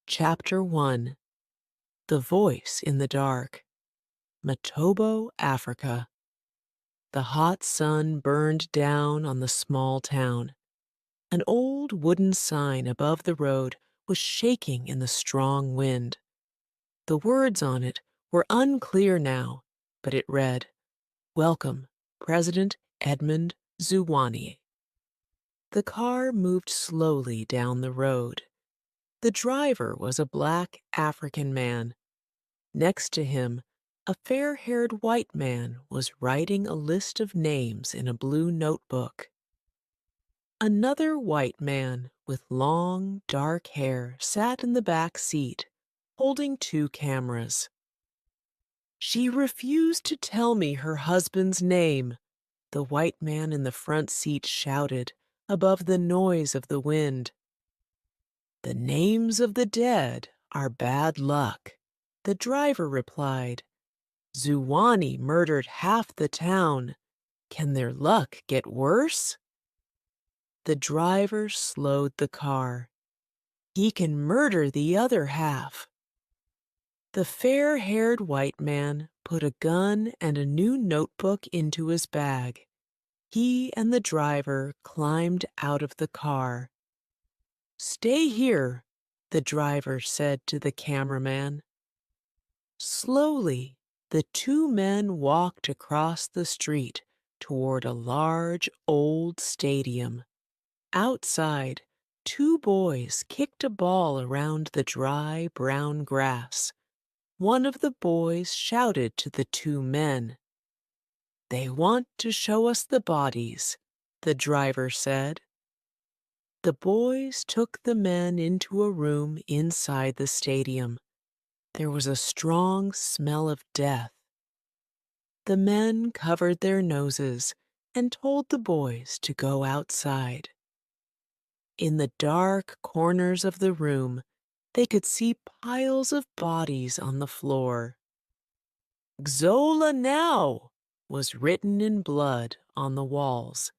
Chapter 1. The Voice in the Dark. Matobo, Africa. The hot sun burned down on the small town. An old wooden sign above the road was shaking in the strong wind. The words on it were unclear now, but it read, "Welcome, President Edmund Zuwani." The car moved slowly down the road. The driver was a black African man. Next to him, a fair-haired white man was writing a list of names in a blue notebook. Another white man with long, dark hair sat in the back seat, holding two cameras. "She refused to tell me her husband's name," the white man in the front seat shouted above the noise of the wind. "The names of the dead are bad luck," the driver replied. "Zuwani murdered half the town. Can their luck get worse?" The driver slowed the car. "He can murder the other half." The fair-haired white man put a gun and a new notebook into his bag. He and the driver climbed out of the car. "Stay here," the driver said to the cameraman. Slowly, the two men walked across the street toward a large, old stadium. Outside, two boys kicked a ball around the dry, brown grass. One of the boys shouted to the two men. "They want to show us the bodies," the driver said. The boys took the men into a room inside the stadium. There was a strong smell of death. The men covered their noses and told the boys to go outside. In the dark corners of the room, they could see piles of bodies on the floor. "Xola now!" was written in blood on the walls.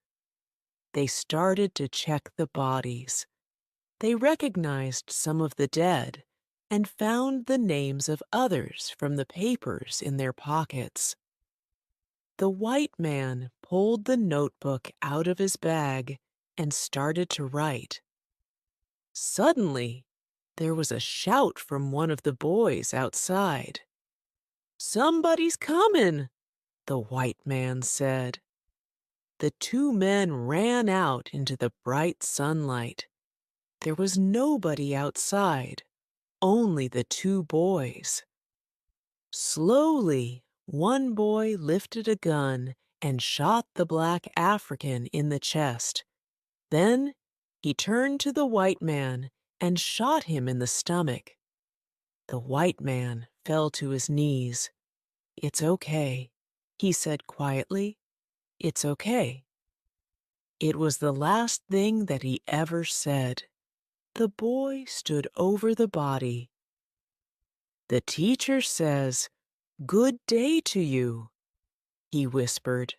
They started to check the bodies. They recognized some of the dead and found the names of others from the papers in their pockets. The white man pulled the notebook out of his bag and started to write. Suddenly, there was a shout from one of the boys outside. "Somebody's coming," the white man said. The two men ran out into the bright sunlight. There was nobody outside, only the two boys. Slowly, one boy lifted a gun and shot the black African in the chest. Then he turned to the white man and shot him in the stomach. The white man fell to his knees. "It's okay," he said quietly. "It's okay." It was the last thing that he ever said. The boy stood over the body. "The teacher says, 'Good day to you,'" he whispered.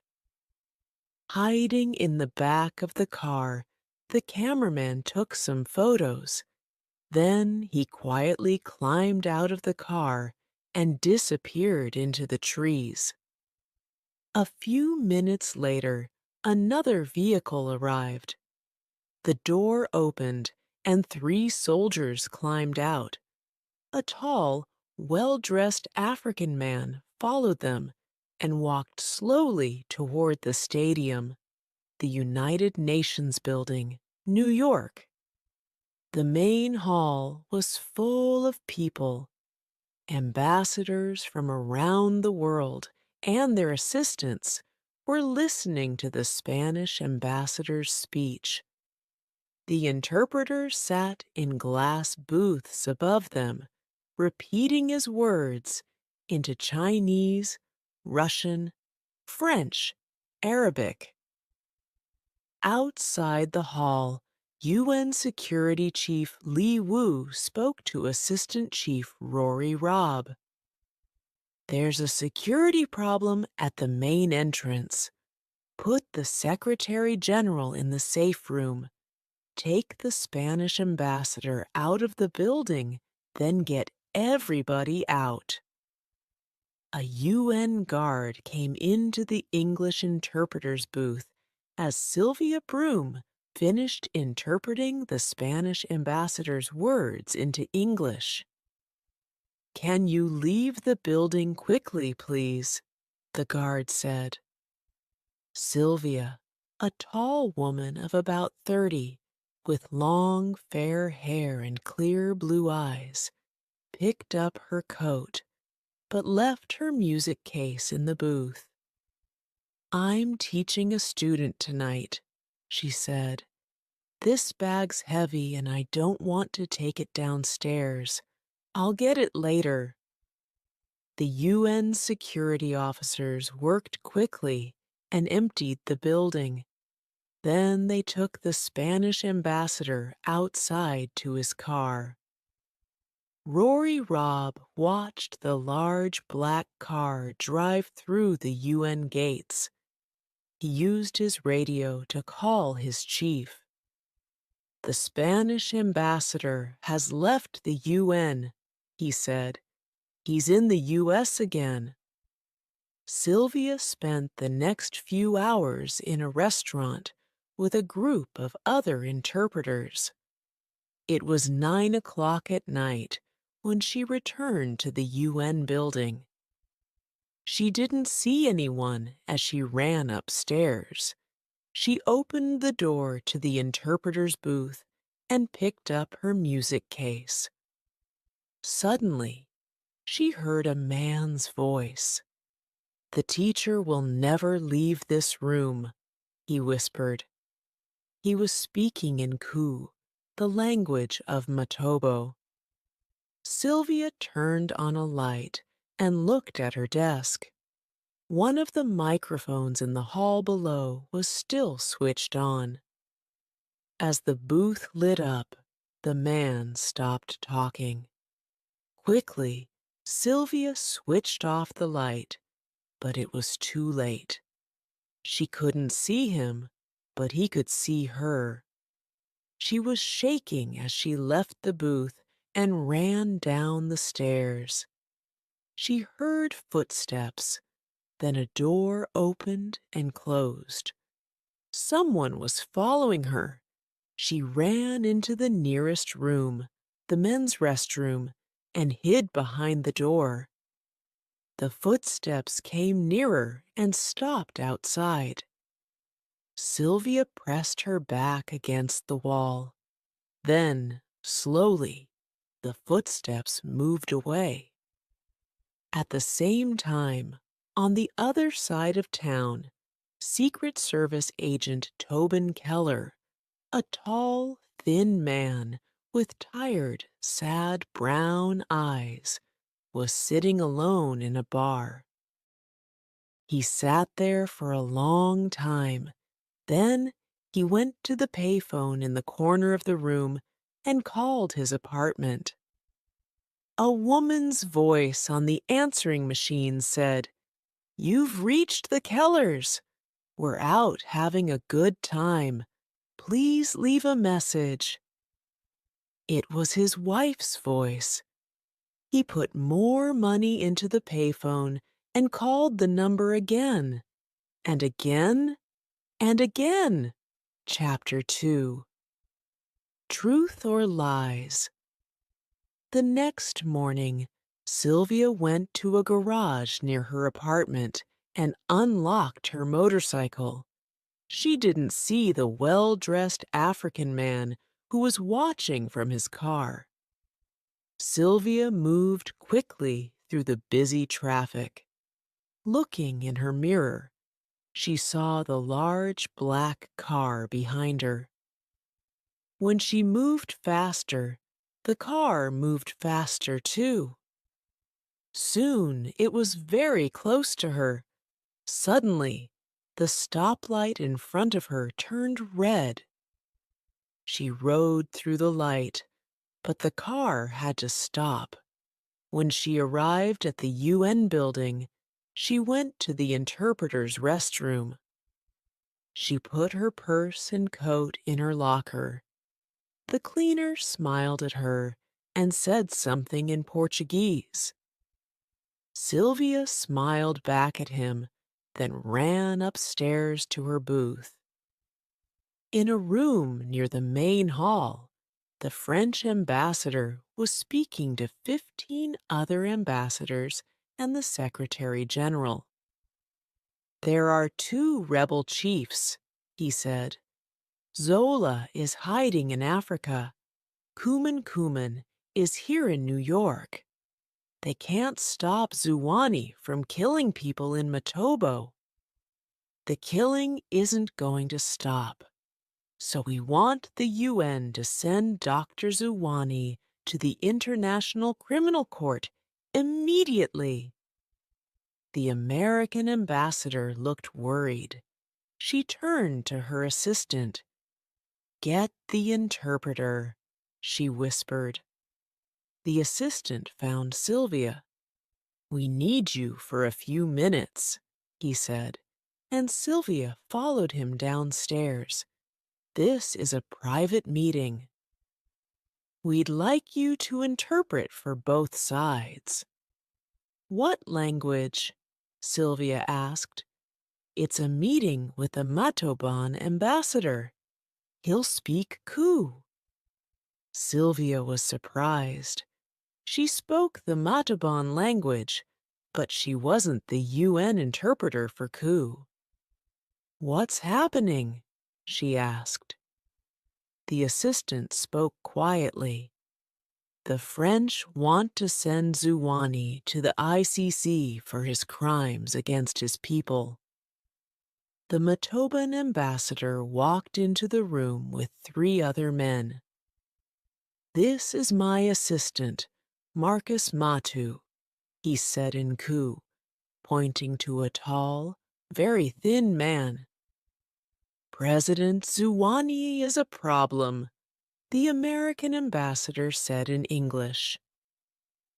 Hiding in the back of the car, the cameraman took some photos. Then he quietly climbed out of the car and disappeared into the trees. A few minutes later, another vehicle arrived. The door opened and three soldiers climbed out. A tall, well-dressed African man followed them and walked slowly toward the stadium, the United Nations building, New York. The main hall was full of people. Ambassadors from around the world and their assistants were listening to the Spanish ambassador's speech. The interpreter sat in glass booths above them, repeating his words into Chinese, Russian, French, Arabic. Outside the hall, UN Security Chief Li Wu spoke to Assistant Chief Rory Robb. "There's a security problem at the main entrance. Put the Secretary General in the safe room. Take the Spanish ambassador out of the building then get everybody out. A UN guard came into the English interpreter's booth as Sylvia Broom finished interpreting the Spanish ambassador's words into English. "Can you leave the building quickly, please?" the guard said. Sylvia, a tall woman of about 30, with long, fair hair and clear blue eyes, picked up her coat, but left her music case in the booth. "I'm teaching a student tonight," she said. "This bag's heavy and I don't want to take it downstairs. I'll get it later." The UN security officers worked quickly and emptied the building. Then they took the Spanish ambassador outside to his car. Rory Robb watched the large black car drive through the UN gates. He used his radio to call his chief. "The Spanish ambassador has left the UN," he said. "He's in the US again." Sylvia spent the next few hours in a restaurant with a group of other interpreters. It was 9 o'clock at night when she returned to the UN building. She didn't see anyone as she ran upstairs. She opened the door to the interpreter's booth and picked up her music case. Suddenly, she heard a man's voice. "The teacher will never leave this room," he whispered. He was speaking in Ku, the language of Matobo. Sylvia turned on a light and looked at her desk. One of the microphones in the hall below was still switched on. As the booth lit up, the man stopped talking. Quickly, Sylvia switched off the light, but it was too late. She couldn't see him, but he could see her. She was shaking as she left the booth and ran down the stairs. She heard footsteps, then a door opened and closed. Someone was following her. She ran into the nearest room, the men's restroom, and hid behind the door. The footsteps came nearer and stopped outside. Sylvia pressed her back against the wall. Then, slowly, the footsteps moved away. At the same time, on the other side of town, Secret Service agent Tobin Keller, a tall, thin man with tired, sad brown eyes, was sitting alone in a bar. He sat there for a long time. Then he went to the payphone in the corner of the room and called his apartment. A woman's voice on the answering machine said, "You've reached the Kellers. We're out having a good time. Please leave a message." It was his wife's voice. He put more money into the payphone and called the number again, and again, and again. Chapter 2. Truth or Lies? The next morning, Sylvia went to a garage near her apartment and unlocked her motorcycle. She didn't see the well-dressed African man who was watching from his car. Sylvia moved quickly through the busy traffic. Looking in her mirror, she saw the large black car behind her. When she moved faster, the car moved faster too. Soon it was very close to her. Suddenly, the stoplight in front of her turned red. She rode through the light, but the car had to stop. When she arrived at the UN building, she went to the interpreter's restroom. She put her purse and coat in her locker. The cleaner smiled at her and said something in Portuguese. Sylvia smiled back at him, then ran upstairs to her booth. In a room near the main hall, the French ambassador was speaking to 15 other ambassadors and the Secretary General. "There are 2 rebel chiefs," he said. "Zola is hiding in Africa. Kuman is here in New York. They can't stop Zuwani from killing people in Matobo. The killing isn't going to stop. So we want the UN to send Dr. Zuwani to the International Criminal Court immediately." The American ambassador looked worried. She turned to her assistant. "Get the interpreter," she whispered. The assistant found Sylvia. "We need you for a few minutes," he said, and Sylvia followed him downstairs. "This is a private meeting. We'd like you to interpret for both sides." "What language?" Sylvia asked. "It's a meeting with the Matoban ambassador. He'll speak Ku." Sylvia was surprised. She spoke the Matoban language, but she wasn't the UN interpreter for Ku. "What's happening?" she asked. The assistant spoke quietly. "The French want to send Zuwani to the ICC for his crimes against his people." The Matoban ambassador walked into the room with 3 other men. "This is my assistant, Marcus Matu," he said in Ku, pointing to a tall, very thin man. "President Zuwani is a problem," the American ambassador said in English.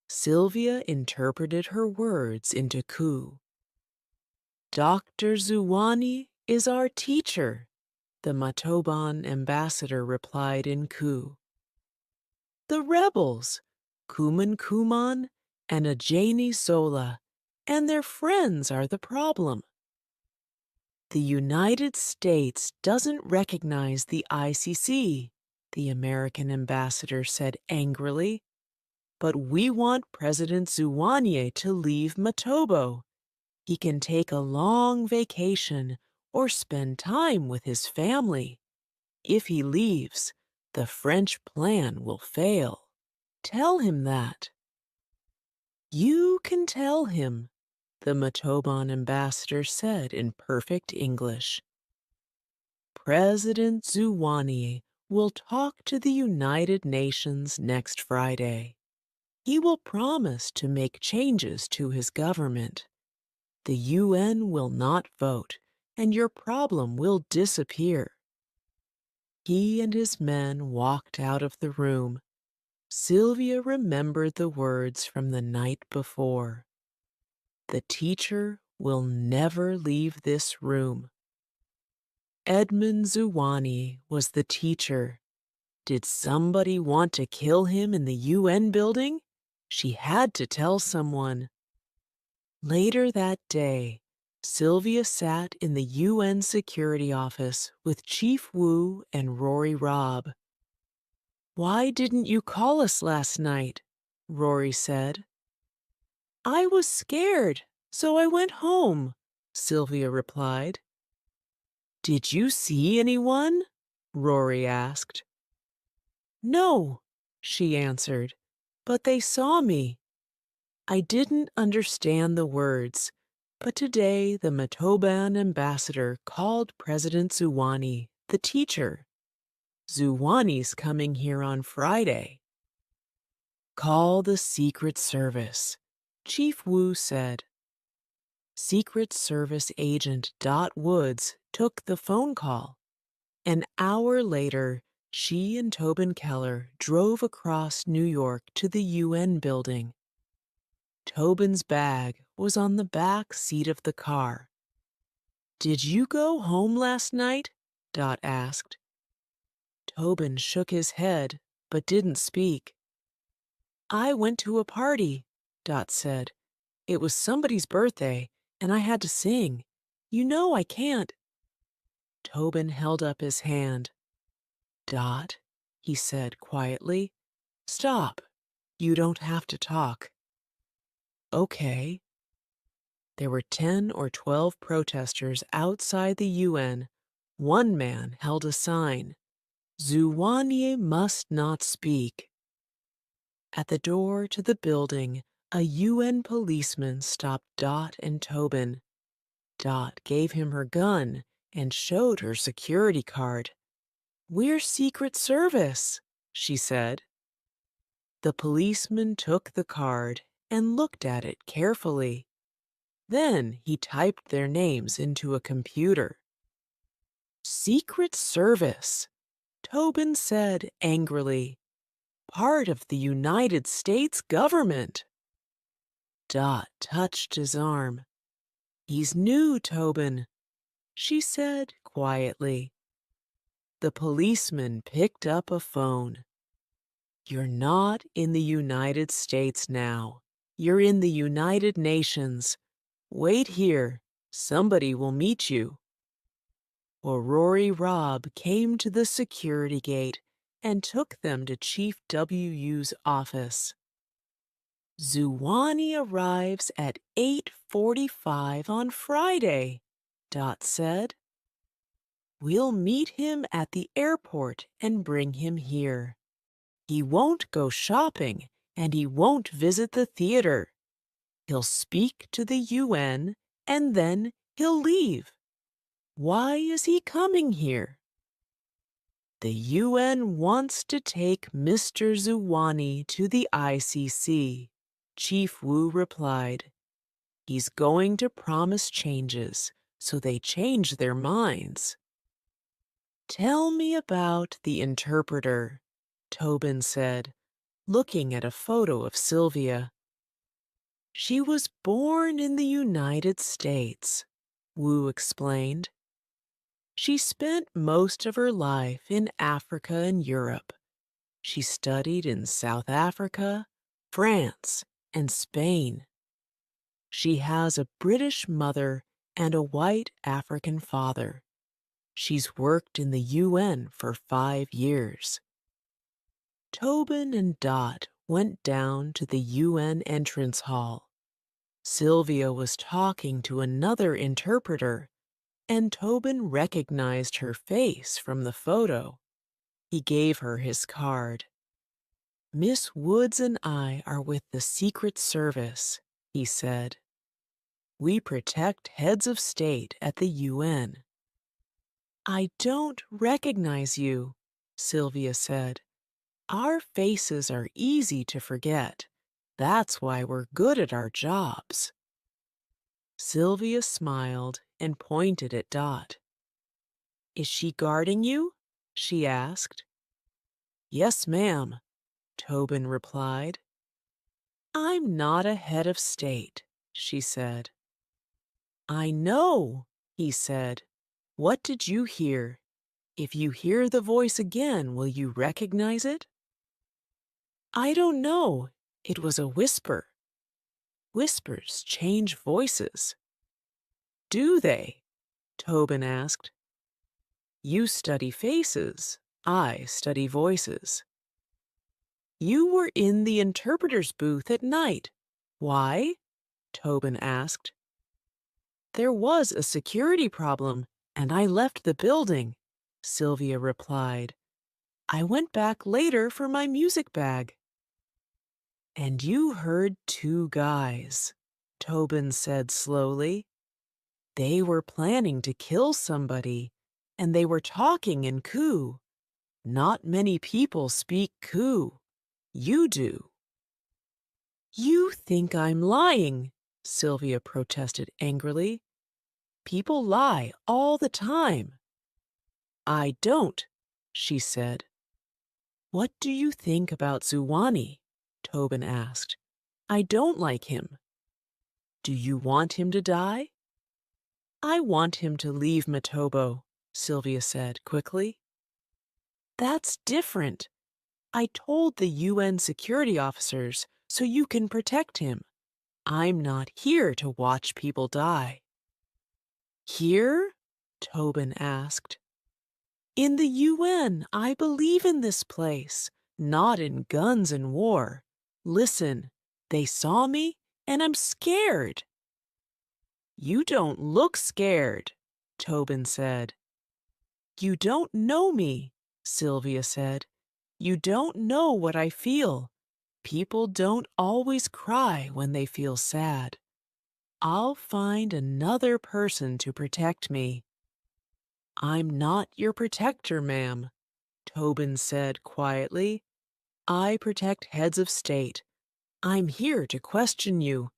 Sylvia interpreted her words into Ku. "Dr. Zuwani is our teacher," the Matoban ambassador replied in Ku. "The rebels, Kuman and Ajani Zola, and their friends are the problem. The United States doesn't recognize the ICC," the American ambassador said angrily. "But we want President Zuwani to leave Matobo. He can take a long vacation or spend time with his family. If he leaves, the French plan will fail. Tell him that." "You can tell him," the Matoban ambassador said in perfect English. "President Zuwani will talk to the United Nations next Friday. He will promise to make changes to his government. The UN will not vote, and your problem will disappear." He and his men walked out of the room. Sylvia remembered the words from the night before. "The teacher will never leave this room." Edmund Zuwani was the teacher. Did somebody want to kill him in the UN building? She had to tell someone. Later that day, Sylvia sat in the UN security office with Chief Wu and Rory Robb. "Why didn't you call us last night?" Rory said. "I was scared, so I went home," Sylvia replied. "Did you see anyone?" Rory asked. "No," she answered, "but they saw me. I didn't understand the words, but today the Matoban ambassador called President Zuwani the teacher. Zuwani's coming here on Friday." "Call the Secret Service," Chief Wu said. Secret Service agent Dot Woods took the phone call. An hour later, she and Tobin Keller drove across New York to the UN building. Tobin's bag was on the back seat of the car. "Did you go home last night?" Dot asked. Tobin shook his head, but didn't speak. I went to a party, Dot said. It was somebody's birthday, and I had to sing. You know I can't. Tobin held up his hand. Dot, he said quietly, stop. You don't have to talk. Okay. There were 10 or 12 protesters outside the UN. One man held a sign, Zuwanie must not speak. At the door to the building, a UN policeman stopped Dot and Tobin. Dot gave him her gun and showed her security card. We're Secret Service, she said. The policeman took the card and looked at it carefully. Then he typed their names into a computer. Secret Service, Tobin said angrily. Part of the United States government. Dot touched his arm. He's new, Tobin, she said quietly. The policeman picked up a phone. You're not in the United States now. You're in the United Nations. Wait here. Somebody will meet you. Rory Robb came to the security gate and took them to Chief WU's office. Zuwanie arrives at 8:45 on Friday, Dot said. We'll meet him at the airport and bring him here. He won't go shopping and he won't visit the theater. He'll speak to the UN and then he'll leave. Why is he coming here? The UN wants to take Mr. Zuwanie to the ICC, Chief Wu replied. He's going to promise changes, so they change their minds. Tell me about the interpreter, Tobin said, looking at a photo of Sylvia. She was born in the United States, Wu explained. She spent most of her life in Africa and Europe. She studied in South Africa, France, and Spain. She has a British mother and a white African father. She's worked in the UN for 5 years. Tobin and Dot went down to the UN entrance hall. Sylvia was talking to another interpreter, and Tobin recognized her face from the photo. He gave her his card. Miss Woods and I are with the Secret Service, he said. We protect heads of state at the UN. I don't recognize you, Sylvia said. Our faces are easy to forget. That's why we're good at our jobs. Sylvia smiled and pointed at Dot. Is she guarding you? She asked. Yes, ma'am, Tobin replied. I'm not a head of state, she said. I know, he said. What did you hear? If you hear the voice again, will you recognize it? I don't know. It was a whisper. Whispers change voices. Do they? Tobin asked. You study faces. I study voices. You were in the interpreter's booth at night. Why? Tobin asked. There was a security problem, and I left the building, Sylvia replied. I went back later for my music bag. And you heard 2 guys, Tobin said slowly. They were planning to kill somebody, and they were talking in Ku. Not many people speak Ku. You do. You think I'm lying, Sylvia protested angrily. People lie all the time. I don't, she said. What do you think about Zuwanie? Tobin asked. I don't like him. Do you want him to die? I want him to leave Matobo, Sylvia said quickly. That's different. I told the UN security officers so you can protect him. I'm not here to watch people die." "Here?" Tobin asked. "In the UN, I believe in this place, not in guns and war. Listen, they saw me, and I'm scared." "You don't look scared," Tobin said. "You don't know me," Sylvia said. "You don't know what I feel. People don't always cry when they feel sad. I'll find another person to protect me." "I'm not your protector, ma'am," Tobin said quietly. "I protect heads of state. I'm here to question you."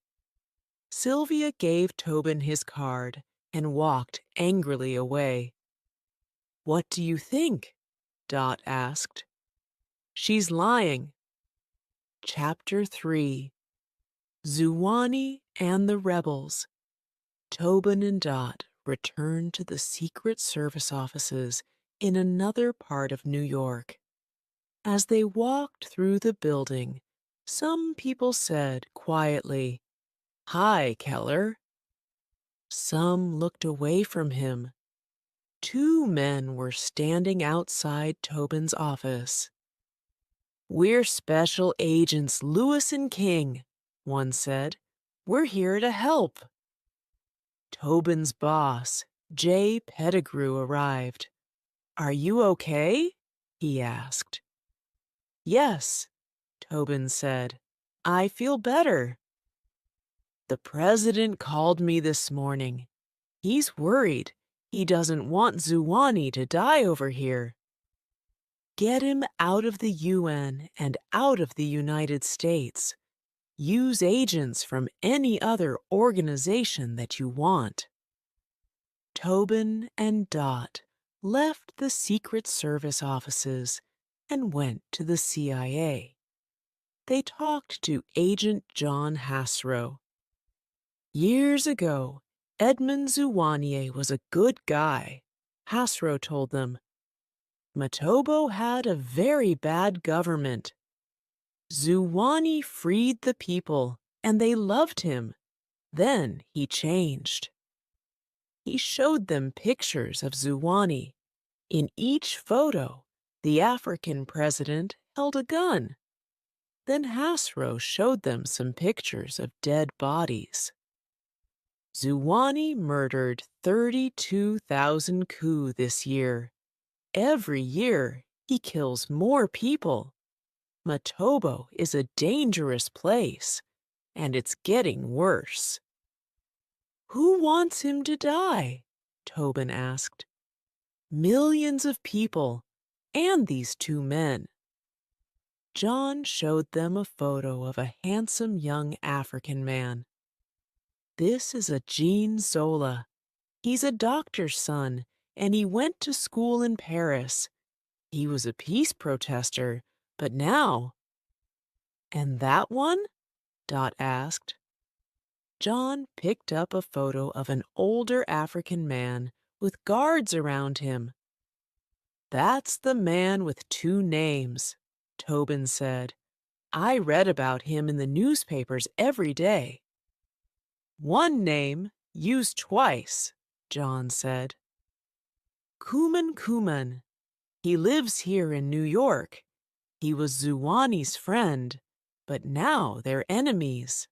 Sylvia gave Tobin his card and walked angrily away. "What do you think?" Dot asked. "She's lying." Chapter 3. Zuwani and the Rebels. Tobin and Dot returned to the Secret Service offices in another part of New York. As they walked through the building, some people said quietly, "Hi, Keller." Some looked away from him. Two men were standing outside Tobin's office. "We're Special Agents Lewis and King," one said. "We're here to help." Tobin's boss, Jay Pettigrew, arrived. "Are you okay?" he asked. "Yes," Tobin said. "I feel better." "The president called me this morning. He's worried. He doesn't want Zuwani to die over here." "Get him out of the UN and out of the United States. Use agents from any other organization that you want." Tobin and Dot left the Secret Service offices and went to the CIA. They talked to Agent John Hasro. "Years ago, Edmund Zuwanier was a good guy," Hasro told them. "Matobo had a very bad government. Zuwani freed the people, and they loved him. Then he changed." He showed them pictures of Zuwani. In each photo, the African president held a gun. Then Hasro showed them some pictures of dead bodies. "Zuwani murdered 32,000 Ku this year. Every year, he kills more people. Matobo is a dangerous place, and it's getting worse." "Who wants him to die?" Tobin asked. "Millions of people, and these two men." John showed them a photo of a handsome young African man. "This is a Jean Zola. He's a doctor's son, and he went to school in Paris. He was a peace protester, but now—" "And that one?" Dot asked. John picked up a photo of an older African man with guards around him. "That's the man with two names," Tobin said. "I read about him in the newspapers every day." "One name, used twice," John said. "Kuman Kuman. He lives here in New York. He was Zuwani's friend, but now they're enemies.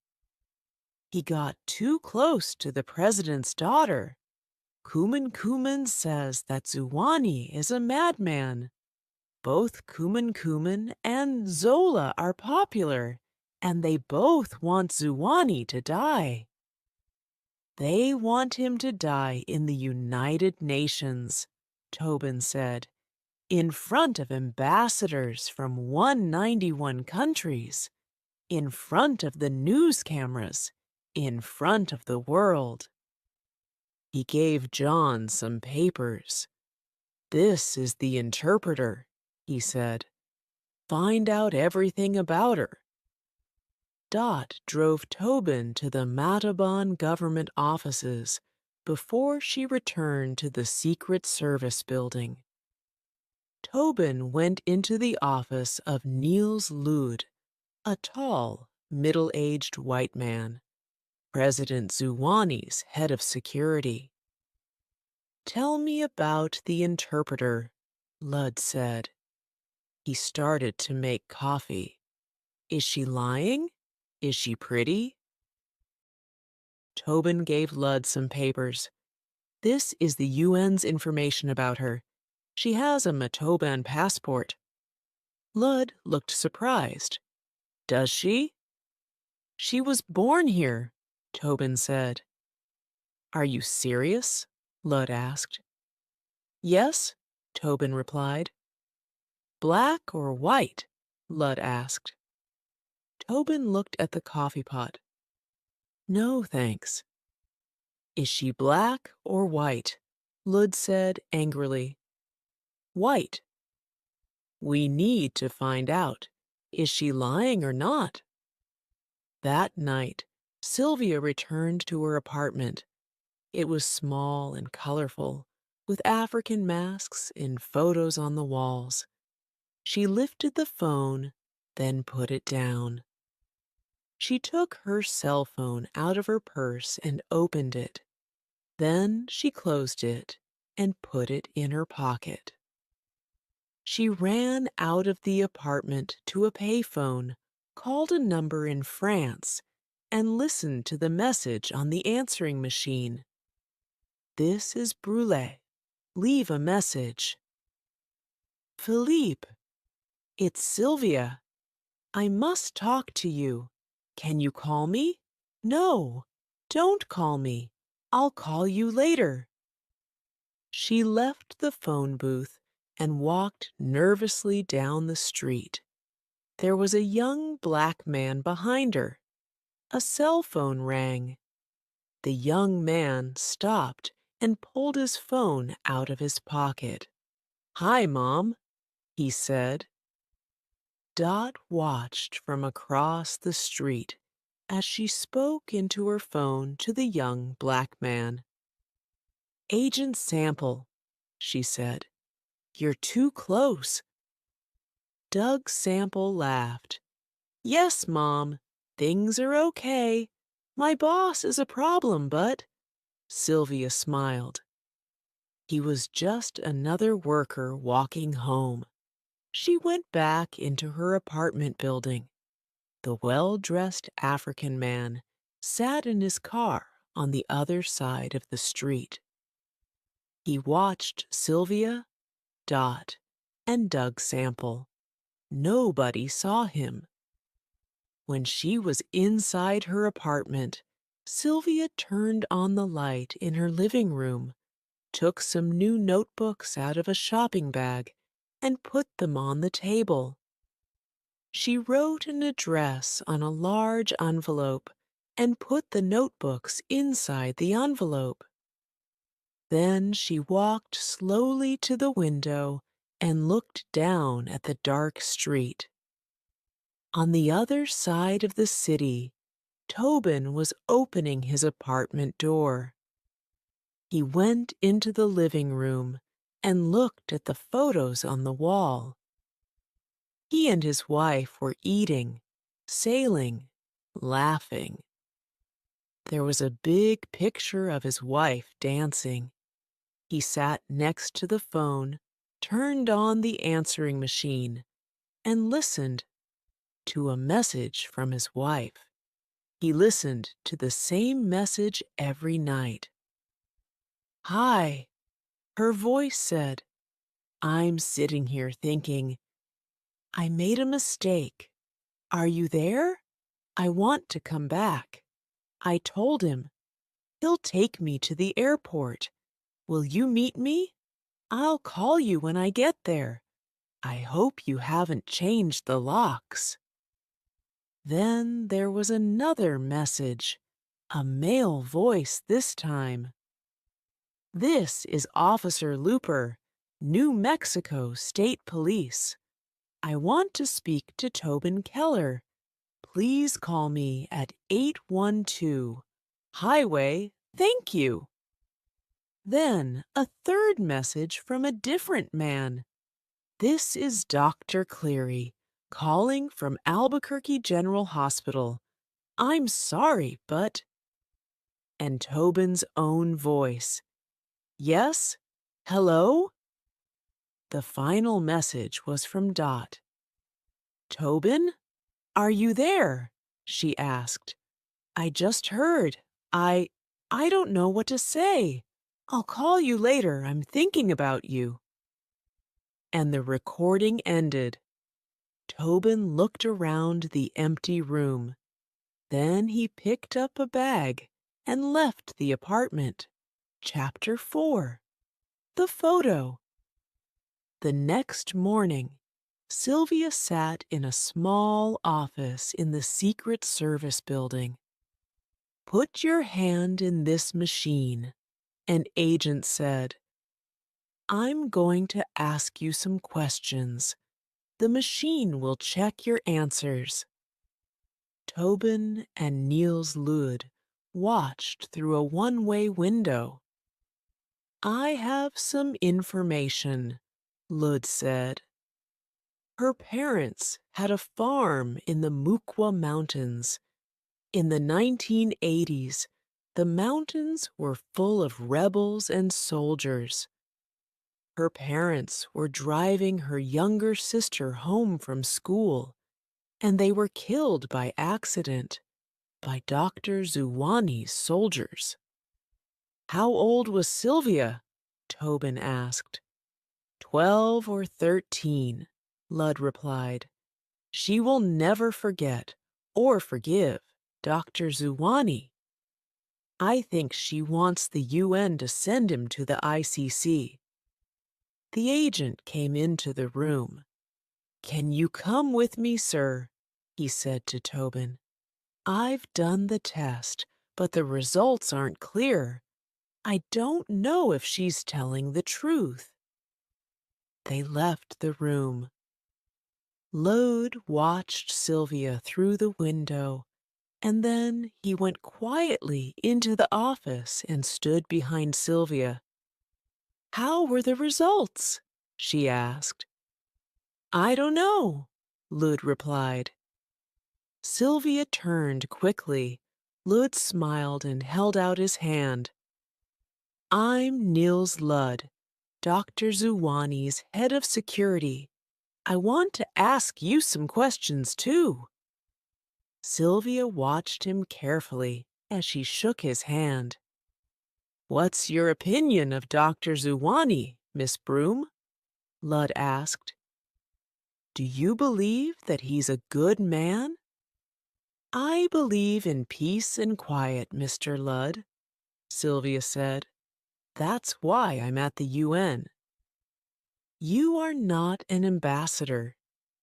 He got too close to the president's daughter. Kuman Kuman says that Zuwani is a madman. Both Kuman Kuman and Zola are popular, and they both want Zuwani to die. They want him to die in the United Nations," Tobin said, "in front of ambassadors from 191 countries, in front of the news cameras, in front of the world." He gave John some papers. "This is the interpreter," he said. "Find out everything about her." Dot drove Tobin to the Matabon government offices before she returned to the Secret Service building. Tobin went into the office of Niels Lud, a tall, middle-aged white man, President Zuwani's head of security. "Tell me about the interpreter," Lud said. He started to make coffee. "Is she lying? Is she pretty?" Tobin gave Lud some papers. "This is the UN's information about her. She has a Matoban passport." Lud looked surprised. "Does she?" "She was born here," Tobin said. "Are you serious?" Lud asked. "Yes," Tobin replied. "Black or white?" Lud asked. Tobin looked at the coffee pot. "No, thanks." "Is she black or white?" Lud said angrily. "White." "We need to find out. Is she lying or not?" That night, Sylvia returned to her apartment. It was small and colorful, with African masks and photos on the walls. She lifted the phone, then put it down. She took her cell phone out of her purse and opened it. Then she closed it and put it in her pocket. She ran out of the apartment to a payphone, called a number in France, and listened to the message on the answering machine. "This is Brûlé. Leave a message." "Philippe, it's Sylvia. I must talk to you. Can you call me?" "No, don't call me. I'll call you later." She left the phone booth and walked nervously down the street. There was a young black man behind her. A cell phone rang. The young man stopped and pulled his phone out of his pocket. "Hi, Mom," he said. Dot watched from across the street as she spoke into her phone to the young black man. "Agent Sample," she said. "You're too close." Doug Sample laughed. "Yes, Mom, things are okay. My boss is a problem, but—" Sylvia smiled. He was just another worker walking home. She went back into her apartment building. The well-dressed African man sat in his car on the other side of the street. He watched Sylvia, Dot, and Doug Sample. Nobody saw him. When she was inside her apartment, Sylvia turned on the light in her living room, took some new notebooks out of a shopping bag, and put them on the table. She wrote an address on a large envelope and put the notebooks inside the envelope. Then she walked slowly to the window and looked down at the dark street. On the other side of the city, Tobin was opening his apartment door. He went into the living room and looked at the photos on the wall. He and his wife were eating, sailing, laughing. There was a big picture of his wife dancing. He sat next to the phone, turned on the answering machine, and listened to a message from his wife. He listened to the same message every night. "Hi," her voice said. "I'm sitting here thinking, I made a mistake. Are you there? I want to come back." I told him. "He'll take me to the airport. Will you meet me? I'll call you when I get there. I hope you haven't changed the locks." Then there was another message, a male voice this time. "This is Officer Looper, New Mexico State Police. I want to speak to Tobin Keller. Please call me at 812 Highway. Thank you." Then a third message from a different man. This is Dr. Cleary, calling from Albuquerque General Hospital. I'm sorry, but... And Tobin's own voice. Yes? Hello? The final message was from Dot. Tobin? Are you there? She asked. I just heard. I... I don't know what to say. I'll call you later. I'm thinking about you. And the recording ended. Tobin looked around the empty room. Then he picked up a bag and left the apartment. Chapter 4. The Photo. The next morning, Sylvia sat in a small office in the Secret Service building. Put your hand in this machine, an agent said. I'm going to ask you some questions. The machine will check your answers. Tobin and Niels Lud watched through a one-way window. I have some information, Lud said. Her parents had a farm in the Mukwa Mountains. In the 1980s, the mountains were full of rebels and soldiers. Her parents were driving her younger sister home from school, and they were killed by accident by Dr. Zuwani's soldiers. How old was Sylvia? Tobin asked. 12 or 13, Lud replied. She will never forget or forgive Dr. Zuwani. I think she wants the UN to send him to the ICC. The agent came into the room. Can you come with me, sir? He said to Tobin. I've done the test, but the results aren't clear. I don't know if she's telling the truth. They left the room. Lode watched Sylvia through the window, and then he went quietly into the office and stood behind Sylvia. How were the results? She asked. I don't know, Lud replied. Sylvia turned quickly. Lud smiled and held out his hand. I'm Niels Lud, Dr. Zuwani's head of security. I want to ask you some questions, too. Sylvia watched him carefully as she shook his hand. What's your opinion of Dr. Zuwani, Miss Broom? Lud asked. Do you believe that he's a good man? I believe in peace and quiet, Mr. Lud, Sylvia said. That's why I'm at the UN. You are not an ambassador.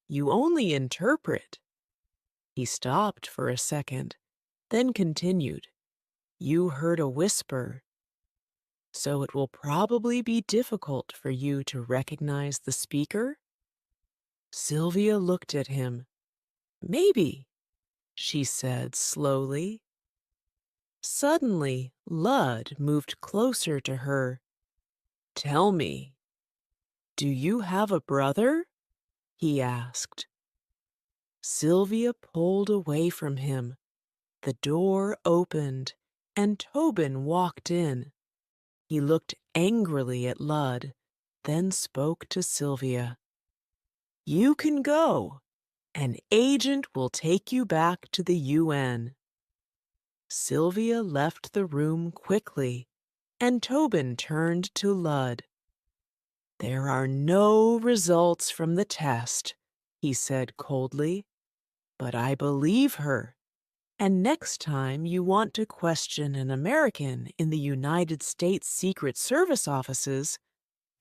You only interpret. He stopped for a second, then continued. You heard a whisper. So it will probably be difficult for you to recognize the speaker? Sylvia looked at him. Maybe, she said slowly. Suddenly, Lud moved closer to her. Tell me, do you have a brother? He asked. Sylvia pulled away from him. The door opened, and Tobin walked in. He looked angrily at Lud, then spoke to Sylvia. You can go. An agent will take you back to the UN. Sylvia left the room quickly, and Tobin turned to Lud. There are no results from the test, he said coldly. But I believe her. And next time you want to question an American in the United States Secret Service offices,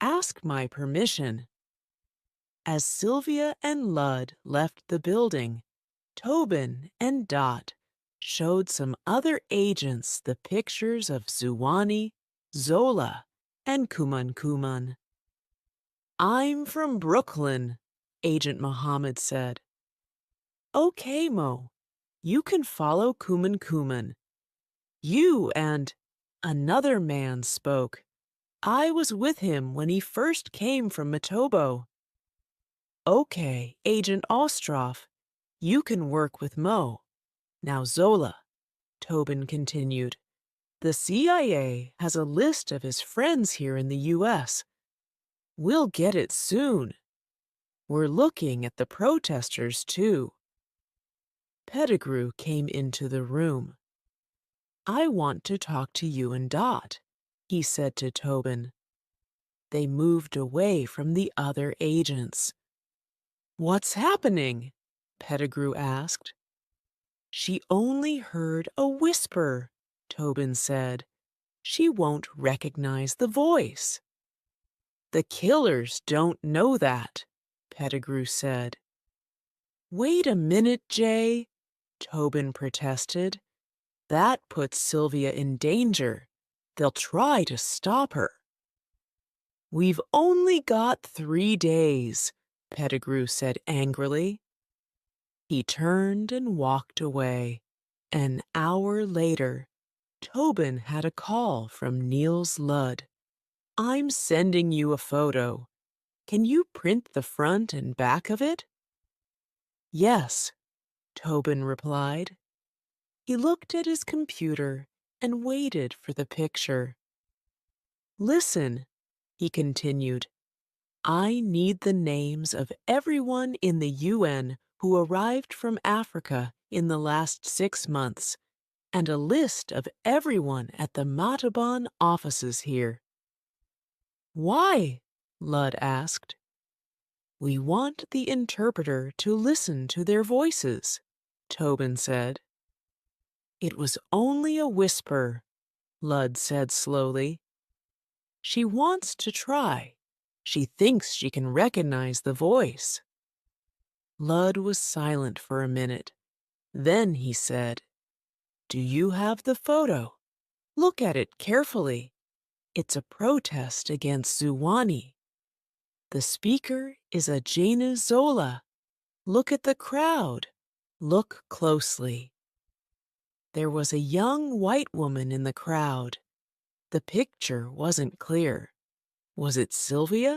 ask my permission. As Sylvia and Lud left the building, Tobin and Dot showed some other agents the pictures of Zuwani, Zola, and Kuman Kuman. I'm from Brooklyn, Agent Mohammed said. Okay, Mo, you can follow Kuman Kuman. You and another man spoke. I was with him when he first came from Matobo. Okay, Agent Ostroff, you can work with Mo. Now, Zola, Tobin continued, the CIA has a list of his friends here in the U.S. We'll get it soon. We're looking at the protesters, too. Pettigrew came into the room. I want to talk to you and Dot, he said to Tobin. They moved away from the other agents. What's happening? Pettigrew asked. She only heard a whisper, Tobin said. She won't recognize the voice. The killers don't know that, Pettigrew said. Wait a minute, Jay, Tobin protested. That puts Sylvia in danger. They'll try to stop her. We've only got 3 days, Pettigrew said angrily. He turned and walked away. An hour later, Tobin had a call from Niels Ludd. I'm sending you a photo. Can you print the front and back of it? Yes, Tobin replied. He looked at his computer and waited for the picture. Listen, he continued. I need the names of everyone in the UN who arrived from Africa in the last 6 months, and a list of everyone at the Matabon offices here. Why? Ludd asked. We want the interpreter to listen to their voices, Tobin said. It was only a whisper, Ludd said slowly. She wants to try. She thinks she can recognize the voice. Ludd was silent for a minute. Then he said, Do you have the photo? Look at it carefully. It's a protest against Zuwani. The speaker is a Jaina Zola. Look at the crowd. Look closely. There was a young white woman in the crowd. The picture wasn't clear. Was it Sylvia?